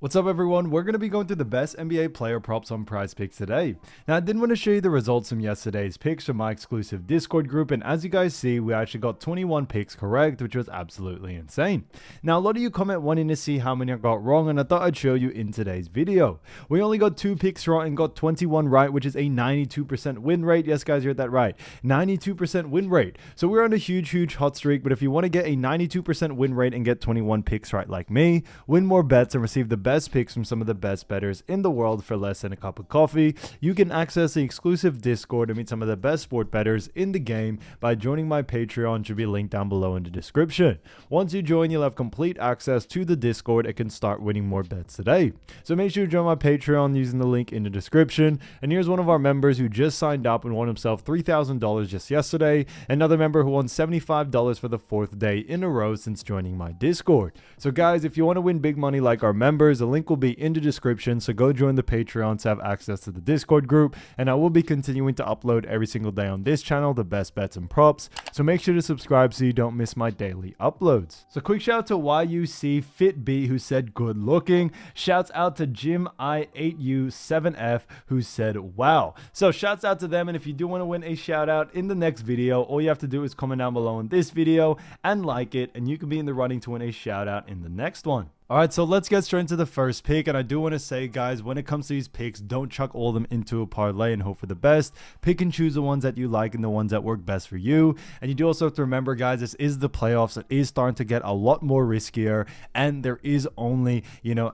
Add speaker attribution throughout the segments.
Speaker 1: What's up everyone, we're going to be going through the best NBA player props on Prizepicks today. Now I did want to show you the results from yesterday's picks from my exclusive Discord group, and as you guys see, we actually got 21 picks correct, which was absolutely insane. Now a lot of you comment wanting to see how many I got wrong, and I thought I'd show you in today's video. We only got 2 picks wrong and got 21 right, which is a 92% win rate. Yes guys, you heard that right, 92% win rate. So we're on a huge hot streak, but if you want to get a 92% win rate and get 21 picks right like me, win more bets and receive the best picks from some of the best bettors in the world for less than a cup of coffee, you can access the exclusive Discord and meet some of the best sport bettors in the game by joining my Patreon, should be linked down below in the description. Once you join, you'll have complete access to the Discord and can start winning more bets today. So make sure you join my Patreon using the link in the description. And here's one of our members who just signed up and won himself $3,000 just yesterday. Another member who won $75 for the 4th day in a row since joining my Discord. So guys, if you want to win big money like our members, the link will be in the description, so go join the Patreon to have access to the Discord group, and I will be continuing to upload every single day on this channel the best bets and props, so make sure to subscribe so you don't miss my daily uploads. So quick shout out to YUC FitB who said good looking. Shouts out to Jim I8U7F who said wow. So shouts out to them, and if you do want to win a shout out in the next video, all you have to do is comment down below on this video and like it, and you can be in the running to win a shout out in the next one. Alright, so let's get straight into the first pick, and I do want to say, guys, when it comes to these picks, don't chuck all of them into a parlay and hope for the best. Pick and choose the ones that you like and the ones that work best for you. And you do also have to remember, guys, this is the playoffs. It is starting to get a lot more riskier, and there is only,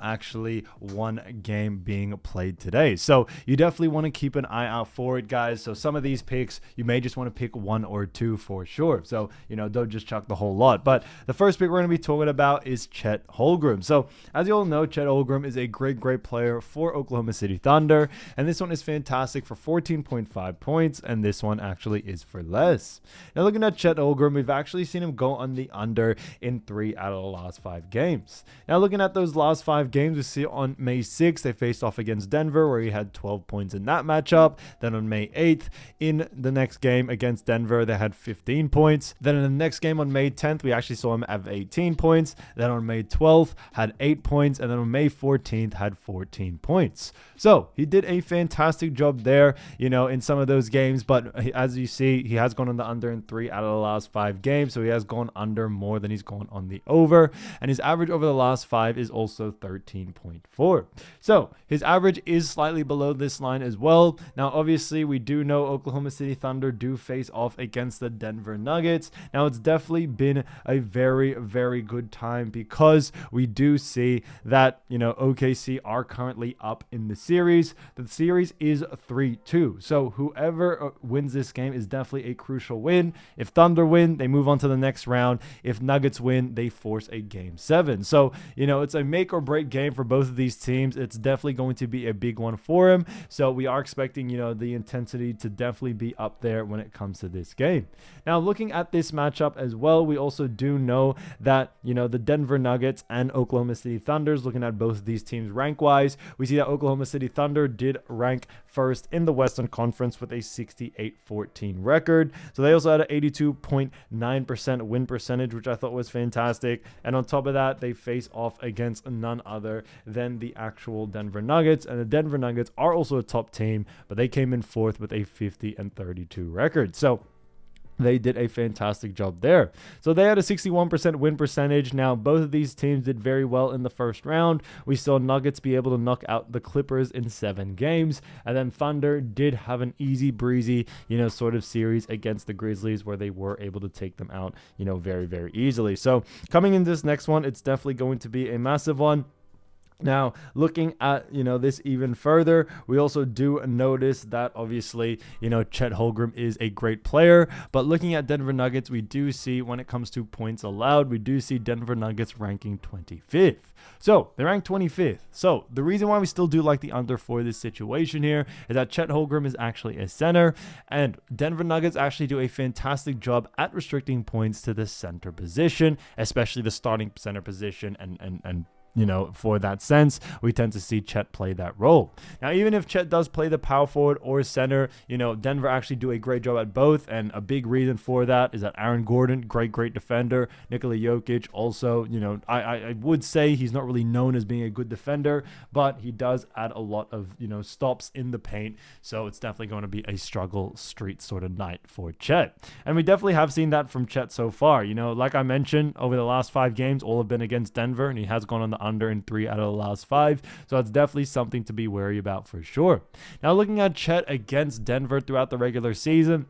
Speaker 1: actually one game being played today. So you definitely want to keep an eye out for it, guys. So some of these picks, you may just want to pick 1 or 2 for sure. So, don't just chuck the whole lot. But the first pick we're going to be talking about is Chet Holmgren. So as you all know, Chet Ogrim is a great player for Oklahoma City Thunder, and this one is fantastic for 14.5 points, and this one actually is for less. Now looking at Chet Ogrim, we've actually seen him go on the under in 3 out of the last 5 games. Now looking at those last 5 games, we see on May 6th they faced off against Denver, where he had 12 points in that matchup. Then on May 8th in the next game against Denver, they had 15 points. Then in the next game on May 10th, we actually saw him have 18 points. Then on May 12th had 8 points, and then on May 14th had 14 points. So he did a fantastic job there, in some of those games, but as you see, he has gone on the under in 3 out of the last 5 games, so he has gone under more than he's gone on the over, and his average over the last 5 is also 13.4. So his average is slightly below this line as well. Now obviously we do know Oklahoma City Thunder do face off against the Denver Nuggets. Now it's definitely been a very good time, because we do see that OKC are currently up in the series. The series is 3-2, so whoever wins this game is definitely a crucial win. If Thunder win, they move on to the next round. If Nuggets win, they force a game 7. So it's a make or break game for both of these teams. It's definitely going to be a big one for him, so we are expecting the intensity to definitely be up there when it comes to this game. Now looking at this matchup as well, we also do know that the Denver Nuggets and Oklahoma City Thunders, looking at both of these teams rank wise, we see that Oklahoma City Thunder did rank first in the Western Conference with a 68-14 record. So they also had an 82.9% win percentage, which I thought was fantastic. And on top of that, they face off against none other than the actual Denver Nuggets, and the Denver Nuggets are also a top team, but they came in 4th with a 50-32 record. So they did a fantastic job there. So they had a 61% win percentage. Now, both of these teams did very well in the first round. We saw Nuggets be able to knock out the Clippers in 7 games. And then Thunder did have an easy breezy, sort of series against the Grizzlies, where they were able to take them out, very easily. So coming in this next one, it's definitely going to be a massive one. Now, looking at, this even further, we also do notice that obviously, Chet Holmgren is a great player, but looking at Denver Nuggets, we do see when it comes to points allowed, we do see Denver Nuggets ranking 25th. So they rank 25th. So the reason why we still do like the under for this situation here is that Chet Holmgren is actually a center, and Denver Nuggets actually do a fantastic job at restricting points to the center position, especially the starting center position and for that sense, we tend to see Chet play that role. Now, even if Chet does play the power forward or center, Denver actually do a great job at both. And a big reason for that is that Aaron Gordon, great defender. Nikola Jokic also, I would say he's not really known as being a good defender, but he does add a lot of, stops in the paint. So it's definitely going to be a struggle street sort of night for Chet. And we definitely have seen that from Chet so far. Like I mentioned, over the last 5 games, all have been against Denver, and he has gone on the under in 3 out of the last 5. So it's definitely something to be wary about for sure. Now, looking at Chet against Denver throughout the regular season,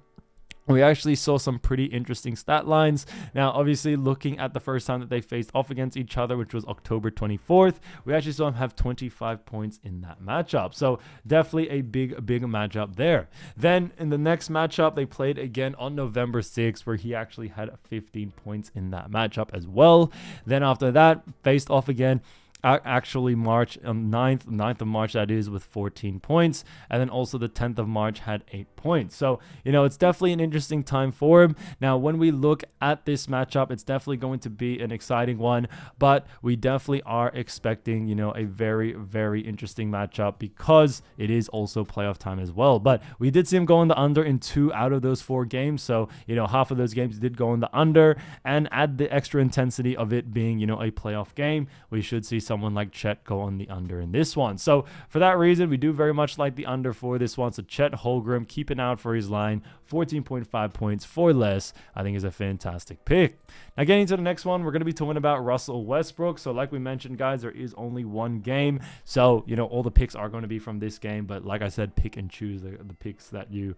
Speaker 1: we actually saw some pretty interesting stat lines. Now, obviously, looking at the first time that they faced off against each other, which was October 24th, we actually saw him have 25 points in that matchup. So definitely a big matchup there. Then in the next matchup, they played again on November 6th, where he actually had 15 points in that matchup as well. Then after that, faced off again actually March on 9th of March, that is, with 14 points. And then also the 10th of March had 8 points. So, it's definitely an interesting time for him. Now, when we look at this matchup, it's definitely going to be an exciting one, but we definitely are expecting, a very interesting matchup because it is also playoff time as well. But we did see him go on the under in 2 out of those 4 games. So, half of those games did go on the under, and add the extra intensity of it being, a playoff game, we should see someone like Chet go on the under in this one. So for that reason, we do very much like the under for this one. So Chet Holmgren, keep an eye out for his line. 14.5 points for less, I think, is a fantastic pick. Now, getting to the next one, we're going to be talking about Russell Westbrook. So like we mentioned, guys, there is only one game. So, all the picks are going to be from this game. But like I said, pick and choose the picks that you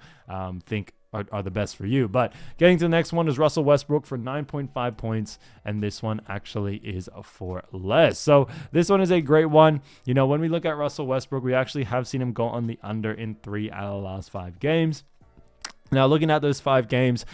Speaker 1: think are the best for you. But getting to the next one is Russell Westbrook for 9.5 points, and this one actually is for less. So this one is a great one. When we look at Russell Westbrook, we actually have seen him go on the under in 3 out of the last 5 games. Now, looking at those 5 games,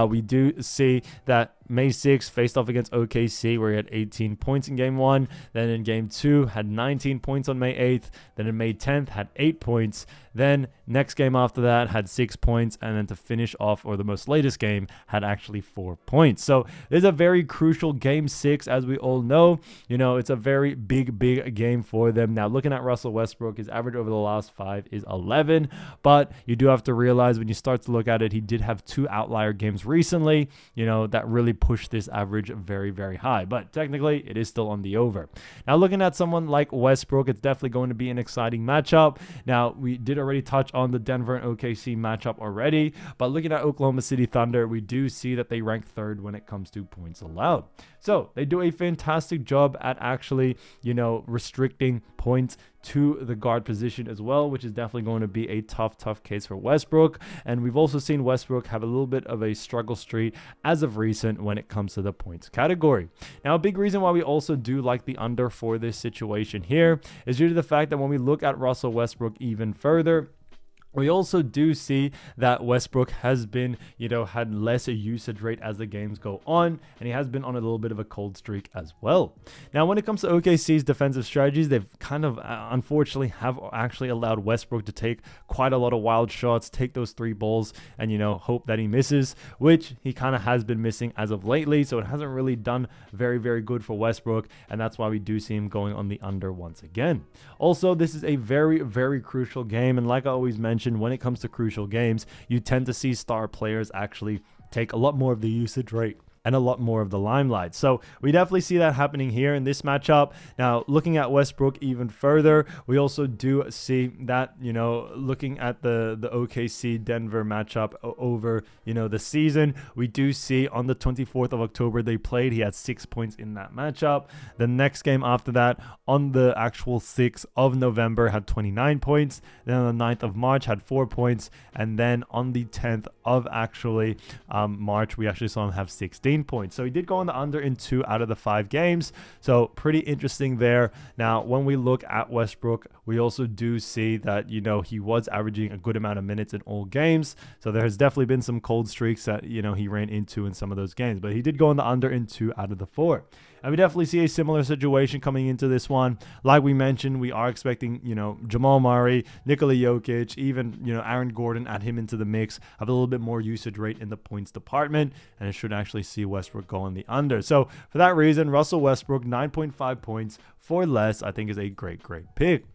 Speaker 1: we do see that May 6th faced off against OKC, where he had 18 points in game 1. Then in game 2, had 19 points on May 8th. Then in May 10th, had 8 points. Then next game after that, had 6 points. And then to finish off, or the most latest game, had actually 4 points. So this is a very crucial game 6, as we all know. It's a very big game for them. Now, looking at Russell Westbrook, his average over the last 5 is 11. But you do have to realize when you start to look at it, he did have 2 outlier games recently, that really pushed this average very high. But technically, it is still on the over. Now, looking at someone like Westbrook, it's definitely going to be an exciting matchup. Now, we did already touch on the Denver and OKC matchup already, but looking at Oklahoma City Thunder, we do see that they rank 3rd when it comes to points allowed. So they do a fantastic job at actually, restricting points to the guard position as well, which is definitely going to be a tough case for Westbrook. And we've also seen Westbrook have a little bit of a struggle streak as of recent when it comes to the points category. Now, a big reason why we also do like the under for this situation here is due to the fact that when we look at Russell Westbrook even further, we also do see that Westbrook has been, had less a usage rate as the games go on, and he has been on a little bit of a cold streak as well. Now, when it comes to OKC's defensive strategies, they've kind of, unfortunately, have actually allowed Westbrook to take quite a lot of wild shots, take those 3 balls, and, hope that he misses, which he kind of has been missing as of lately. So it hasn't really done very good for Westbrook, and that's why we do see him going on the under once again. Also, this is a very crucial game, and like I always mentioned, when it comes to crucial games, you tend to see star players actually take a lot more of the usage rate and a lot more of the limelight. So we definitely see that happening here in this matchup. Now, looking at Westbrook even further, we also do see that, looking at the OKC Denver matchup over, the season, we do see on the 24th of October they played, he had 6 points in that matchup. The next game after that, on the actual 6th of November, had 29 points. Then on the 9th of March, had 4 points. And then on the 10th of actually March, we actually saw him have 16 points. So he did go on the under in 2 out of the 5 games. So pretty interesting there. Now, when we look at Westbrook, we also do see that, he was averaging a good amount of minutes in all games. So there has definitely been some cold streaks that, he ran into in some of those games. But he did go on the under in 2 out of the 4. And we definitely see a similar situation coming into this one. Like we mentioned, we are expecting, Jamal Murray, Nikola Jokic, even, Aaron Gordon, add him into the mix, have a little bit more usage rate in the points department, and it should actually see Westbrook go on the under. So for that reason, Russell Westbrook, 9.5 points for less, I think is a great pick.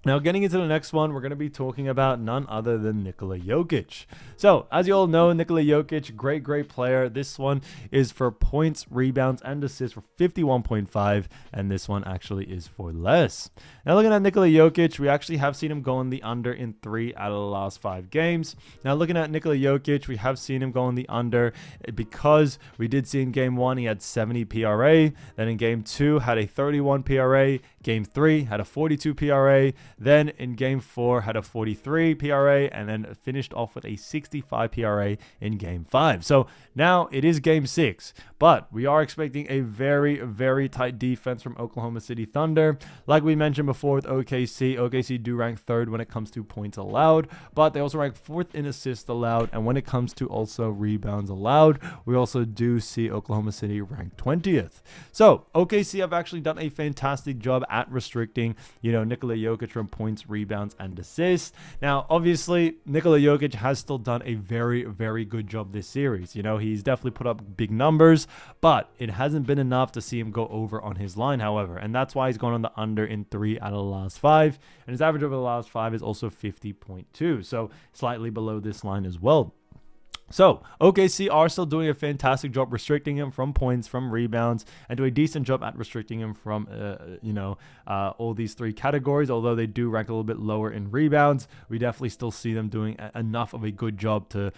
Speaker 1: Now, getting into the next one, we're going to be talking about none other than Nikola Jokic. So, as you all know, Nikola Jokic, great player. This one is for points, rebounds, and assists for 51.5, and this one actually is for less. Now, looking at Nikola Jokic, we actually have seen him go on the under in 3 out of the last 5 games. Now, looking at Nikola Jokic, we have seen him go on the under because we did see in Game 1 he had 70 PRA. Then in Game 2 had a 31 PRA. Game 3 had a 42 PRA. Then in Game 4 had a 43 PRA, and then finished off with a 65 PRA in Game 5. So now it is Game 6, but we are expecting a very tight defense from Oklahoma City Thunder. Like we mentioned before with OKC do rank 3rd when it comes to points allowed, but they also rank 4th in assists allowed, and when it comes to also rebounds allowed, we also do see Oklahoma City rank 20th. So OKC have actually done a fantastic job at restricting, Nikola Jokic from points, rebounds, and assists. Now, obviously, Nikola Jokic has still done a very good job this series. He's definitely put up big numbers, but it hasn't been enough to see him go over on his line, however, and that's why he's gone on the under in 3 out of the last 5, and his average over the last 5 is also 50.2, so slightly below this line as well. So, OKC are still doing a fantastic job restricting him from points, from rebounds, and do a decent job at restricting him from, all these 3 categories. Although they do rank a little bit lower in rebounds, we definitely still see them doing enough of a good job to,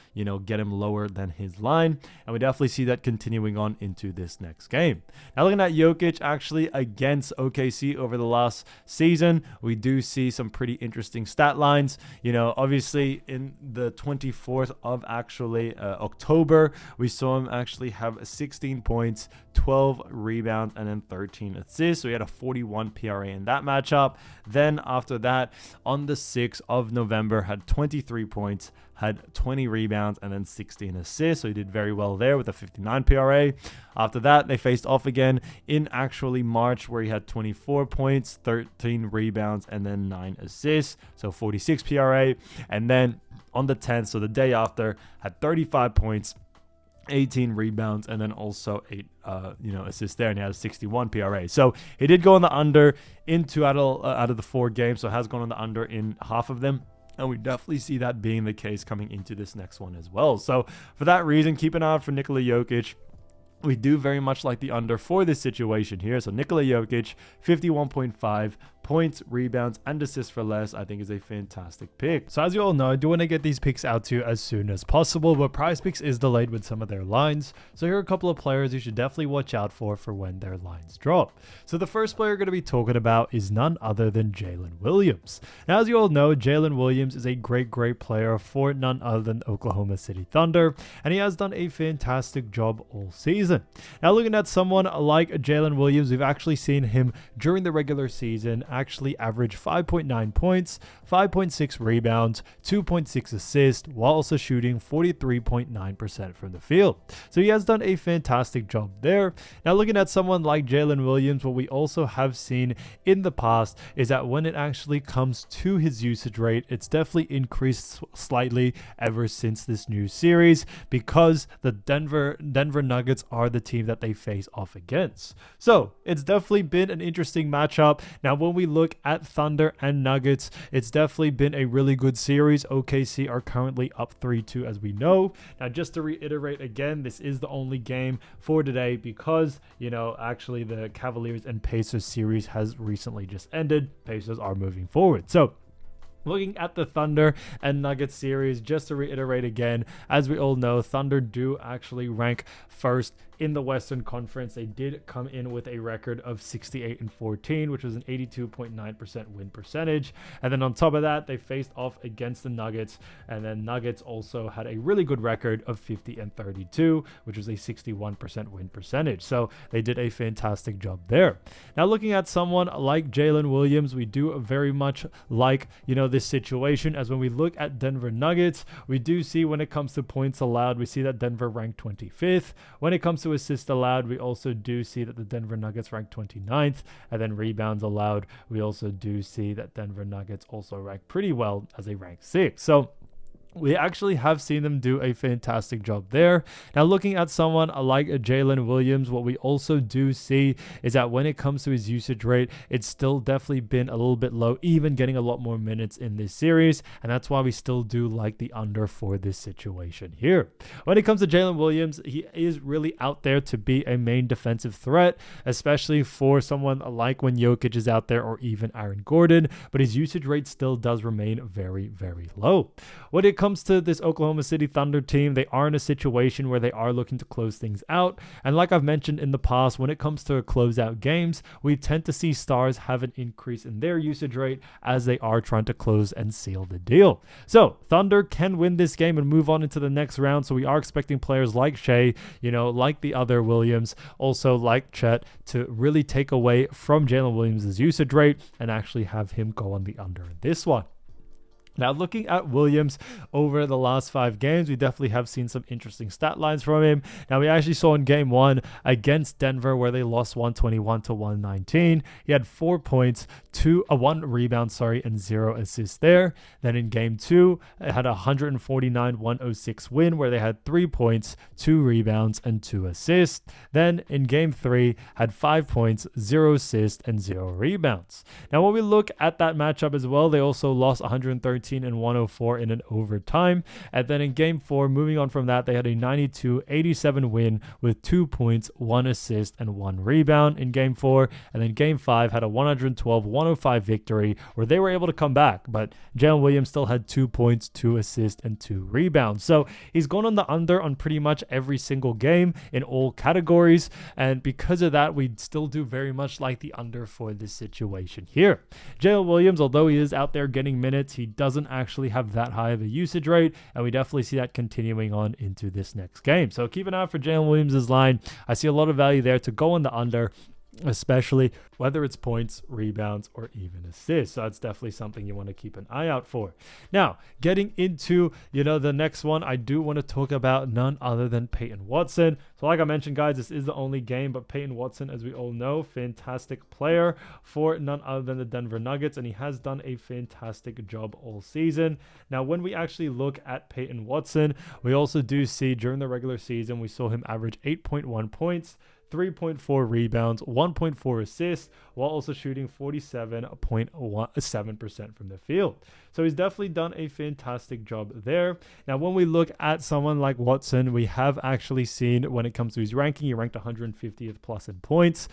Speaker 1: get him lower than his line. And we definitely see that continuing on into this next game. Now, looking at Jokic actually against OKC over the last season, we do see some pretty interesting stat lines. Obviously in the 24th of actually October, we saw him actually have 16 points, 12 rebounds, and then 13 assists. So he had a 41 PRA in that matchup. Then after that, on the 6th of November, had 23 points, had 20 rebounds, and then 16 assists. So he did very well there with a 59 PRA. After that, they faced off again in actually March, where he had 24 points, 13 rebounds, and then 9 assists. So 46 PRA. And then on the 10th, so the day after, had 35 points, 18 rebounds, and then also 8 assists there, and he had a 61 PRA. So he did go on the under in 2 out of the 4 games, so has gone on the under in half of them. And we definitely see that being the case coming into this next one as well. So for that reason, keep an eye out for Nikola Jokic. We do very much like the under for this situation here. So Nikola Jokic, 51.5 points, rebounds, and assists for less, I think is a fantastic pick. So as you all know, I do want to get these picks out to you as soon as possible, but Prizepicks is delayed with some of their lines. So here are a couple of players you should definitely watch out for when their lines drop. So the first player we're going to be talking about is none other than Jaylen Williams. Now, as you all know, Jaylen Williams is a great player for none other than Oklahoma City Thunder, and he has done a fantastic job all season. Now, looking at someone like Jaylen Williams, we've actually seen him during the regular season actually average 5.9 points, 5.6 rebounds, 2.6 assists, while also shooting 43.9% from the field. So he has done a fantastic job there. Now, looking at someone like Jaylen Williams, what we also have seen in the past is that when it actually comes to his usage rate, it's definitely increased slightly ever since this new series, because the Denver Nuggets are the team that they face off against. So it's definitely been an interesting matchup. Now, when we look at Thunder and Nuggets, it's definitely been a really good series. OKC are currently up 3-2, as we know. Now, just to reiterate again, this is the only game for today because, actually the Cavaliers and Pacers series has recently just ended. Pacers are moving forward. So looking at the Thunder and Nuggets series, just to reiterate again, as we all know, Thunder do actually rank first in the Western Conference. They did come in with a record of 68-14, which was an 82.9% win percentage. And then on top of that, they faced off against the Nuggets, and then Nuggets also had a really good record of 50-32, which was a 61% win percentage. So they did a fantastic job there. Now, looking at someone like Jaylen Williams, we do very much like, this situation, as when we look at Denver Nuggets, we do see when it comes to points allowed, we see that Denver ranked 25th. When it comes to to assists allowed, we also do see that the Denver Nuggets rank 29th, and then rebounds allowed, we also do see that Denver Nuggets also rank pretty well as a rank 6. So we actually have seen them do a fantastic job there. Now, looking at someone like Jaylen Williams, what we also do see is that when it comes to his usage rate, it's still definitely been a little bit low, even getting a lot more minutes in this series. And that's why we still do like the under for this situation here. When it comes to Jaylen Williams, he is really out there to be a main defensive threat, especially for someone like when Jokic is out there or even Aaron Gordon. But his usage rate still does remain very, very low. When it comes to this Oklahoma City Thunder team, they are in a situation where they are looking to close things out. And like I've mentioned in the past, when it comes to closeout games, we tend to see stars have an increase in their usage rate as they are trying to close and seal the deal. So Thunder can win this game and move on into the next round. So we are expecting players like Shea, like the other Williams, also like Chet, to really take away from Jaylen Williams' usage rate and actually have him go on the under in this one. Now, looking at Williams over the last 5 games, we definitely have seen some interesting stat lines from him. Now, we actually saw in game 1 against Denver where they lost 121-119. He had 4 points, 1 rebound, and 0 assists there. Then in game 2, it had a 149-106 win where they had 3 points, 2 rebounds, and 2 assists. Then in game 3, had 5 points, 0 assists, and 0 rebounds. Now, when we look at that matchup as well, they also lost 113-104 in an overtime. And then in game 4, moving on from that, they had a 92-87 win with 2 points, 1 assist, and 1 rebound in game 4. And then game 5 had a 112-105 victory where they were able to come back, but Jaylen Williams still had 2 points, 2 assists, and 2 rebounds. So he's gone on the under on pretty much every single game in all categories. And because of that, we still do very much like the under for this situation here. Jaylen Williams, although he is out there getting minutes, he doesn't actually have that high of a usage rate, and we definitely see that continuing on into this next game. So keep an eye out for Jaylen Williams' line. I see a lot of value there to go on the under, especially whether it's points, rebounds, or even assists. So that's definitely something you want to keep an eye out for. Now, getting into, the next one, I do want to talk about none other than Payton Watson. So like I mentioned, guys, this is the only game, but Payton Watson, as we all know, fantastic player for none other than the Denver Nuggets, and he has done a fantastic job all season. Now, when we actually look at Payton Watson, we also do see during the regular season, we saw him average 8.1 points, 3.4 rebounds, 1.4 assists, while also shooting 47.7% from the field. So he's definitely done a fantastic job there. Now, when we look at someone like Watson, we have actually seen when it comes to his ranking, he ranked 150th plus in points.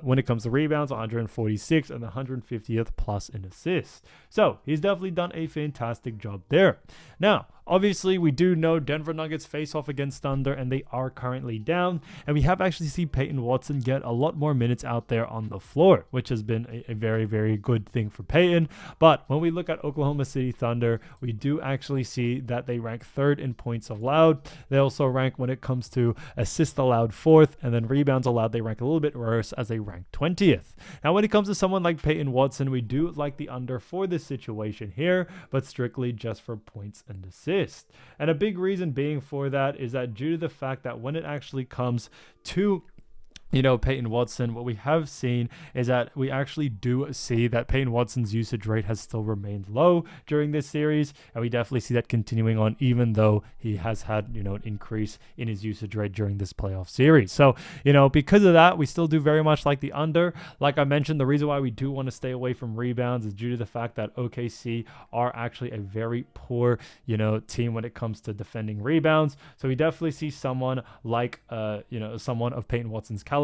Speaker 1: When it comes to rebounds, 146th and 150th plus in assists. So he's definitely done a fantastic job there. Now, obviously, we do know Denver Nuggets face off against Thunder, and they are currently down. And we have actually seen Payton Watson get a lot more minutes out there on the floor, which has been a very, very good thing for Payton. But when we look at Oklahoma City Thunder, we do actually see that they rank 3rd in points allowed. They also rank, when it comes to assists allowed, 4th, and then rebounds allowed, they rank a little bit worse as they rank 20th. Now, when it comes to someone like Payton Watson, we do like the under for this situation here, but strictly just for points and assists. And a big reason being for that is that due to the fact that when it actually comes to Payton Watson, what we have seen is that we actually do see that Payton Watson's usage rate has still remained low during this series, and we definitely see that continuing on, even though he has had, an increase in his usage rate during this playoff series. So, because of that, we still do very much like the under. Like I mentioned, the reason why we do want to stay away from rebounds is due to the fact that OKC are actually a very poor, team when it comes to defending rebounds. So we definitely see someone like, someone of Payton Watson's caliber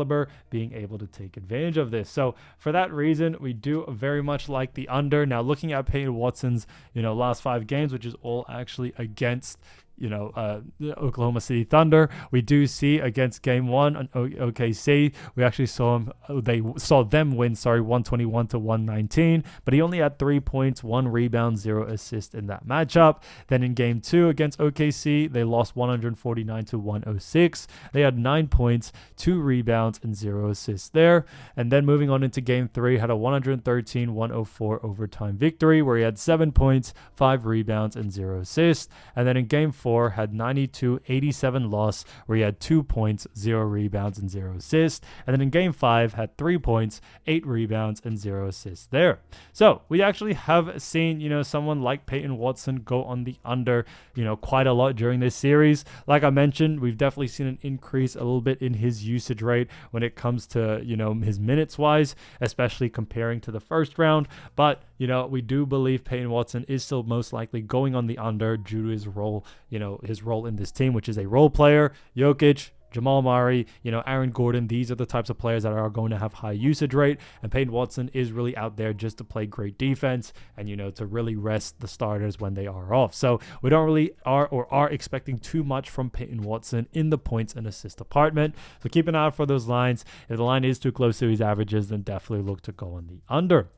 Speaker 1: being able to take advantage of this. So for that reason, we do very much like the under. Now, looking at Payton Watson's, last 5 games, which is all actually against the Oklahoma City Thunder, we do see against game 1 on OKC, we actually saw them win 121-119, but he only had 3 points, 1 rebound, 0 assist in that matchup. Then in game 2 against OKC, they lost 149-106. They had 9 points, 2 rebounds, and 0 assists there. And then moving on into game 3, had a 113-104 overtime victory where he had 7 points, 5 rebounds, and 0 assists. And then in game 4, 4 had 92-87 loss, where he had 2 points, 0 rebounds, and 0 assists. And then in game 5 had 3 points, 8 rebounds, and 0 assists there. So we actually have seen, someone like Payton Watson go on the under, quite a lot during this series. Like I mentioned, we've definitely seen an increase a little bit in his usage rate when it comes to, his minutes wise, especially comparing to the first round. But, we do believe Payton Watson is still most likely going on the under due to his role in this team, which is a role player. Jokic, Jamal Murray, Aaron Gordon, these are the types of players that are going to have high usage rate, and Payton Watson is really out there just to play great defense and, to really rest the starters when they are off. So we don't really are expecting too much from Payton Watson in the points and assist department. So keep an eye out for those lines. If the line is too close to his averages, then definitely look to go on the under.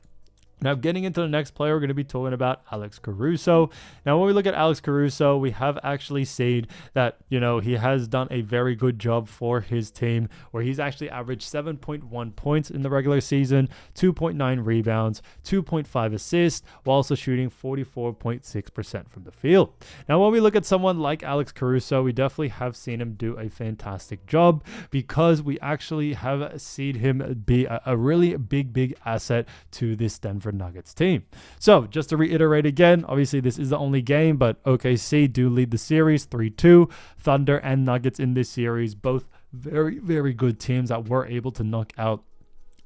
Speaker 1: Now, getting into the next player, we're going to be talking about Alex Caruso. Now, when we look at Alex Caruso, we have actually seen that, he has done a very good job for his team, where he's actually averaged 7.1 points in the regular season, 2.9 rebounds, 2.5 assists, while also shooting 44.6% from the field. Now, when we look at someone like Alex Caruso, we definitely have seen him do a fantastic job, because we actually have seen him be a really big asset to this Denver Nuggets team. So just to reiterate again, obviously this is the only game, but OKC do lead the series 3-2. Thunder and Nuggets in this series, both very good teams that were able to knock out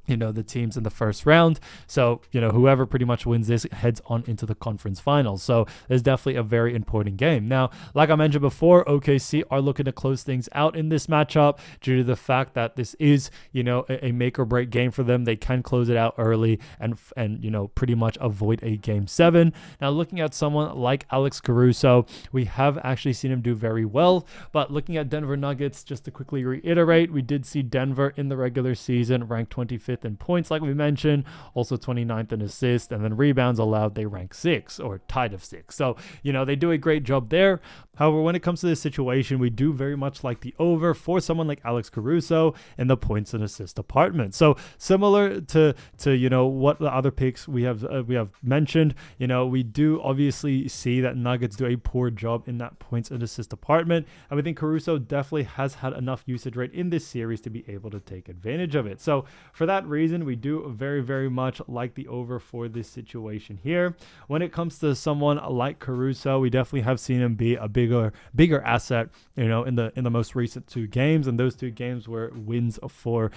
Speaker 1: the teams in the first round. So, whoever pretty much wins this heads on into the conference finals. So it's definitely a very important game. Now, like I mentioned before, OKC are looking to close things out in this matchup due to the fact that this is, a make or break game for them. They can close it out early and pretty much avoid a game 7. Now, looking at someone like Alex Caruso, we have actually seen him do very well. But looking at Denver Nuggets, just to quickly reiterate, we did see Denver in the regular season ranked 25th in points, like we mentioned, also 29th in assists, and then rebounds allowed, they rank 6 or tied of 6. So, they do a great job there. However, when it comes to this situation, we do very much like the over for someone like Alex Caruso in the points and assist department. So similar to what the other picks we have mentioned, we do obviously see that Nuggets do a poor job in that points and assist department, and we think Caruso definitely has had enough usage rate in this series to be able to take advantage of it. So for that reason, we do very much like the over for this situation here. When it comes to someone like Caruso, we definitely have seen him be a bigger asset, in the most recent 2 games, and those 2 games were wins for,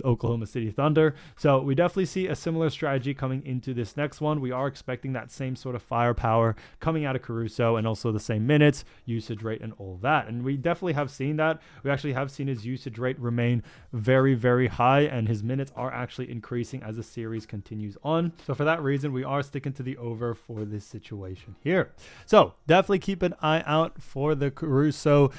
Speaker 1: Oklahoma City Thunder. So we definitely see a similar strategy coming into this next one. We are expecting that same sort of firepower coming out of Caruso, and also the same minutes, usage rate, and all that. And we definitely have seen that. We actually have seen his usage rate remain very high, and his minutes are actually increasing as the series continues on. So for that reason, we are sticking to the over for this situation here. So definitely keep an eye out for the Caruso,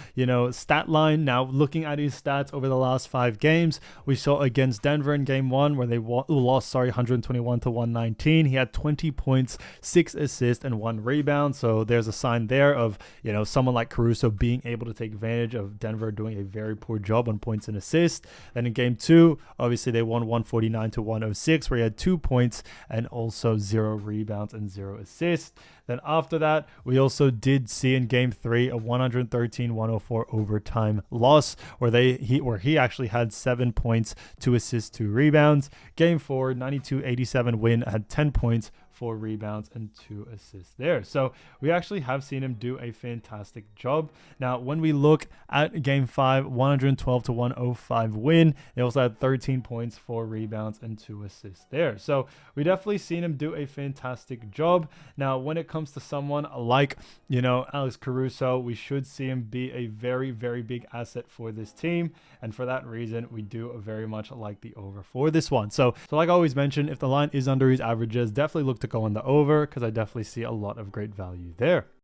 Speaker 1: stat line. Now, looking at his stats over the last 5 games, we saw against Denver in game 1 where they lost 121-119. He had 20 points, 6 assists, and 1 rebound. So there's a sign there of, someone like Caruso being able to take advantage of Denver doing a very poor job on points and assists. And in game 2, obviously they won 149-106, where he had 2 points and also 0 rebounds and 0 assists. Then after that, we also did see in game 3 a 113-104 overtime loss, where he actually had 7 points, 2 assists, 2 rebounds. Game 4, 92-87 win, had 10 points, 4 rebounds, and 2 assists there. So we actually have seen him do a fantastic job. Now, when we look at game 5, 112-105 win, he also had 13 points, 4 rebounds, and 2 assists there. So we definitely seen him do a fantastic job. Now, when it comes to someone like, Alex Caruso, we should see him be a very big asset for this team. And for that reason, we do very much like the over for this one. So like I always mentioned, if the line is under his averages, definitely look to go on the over, because I definitely see a lot of great value there.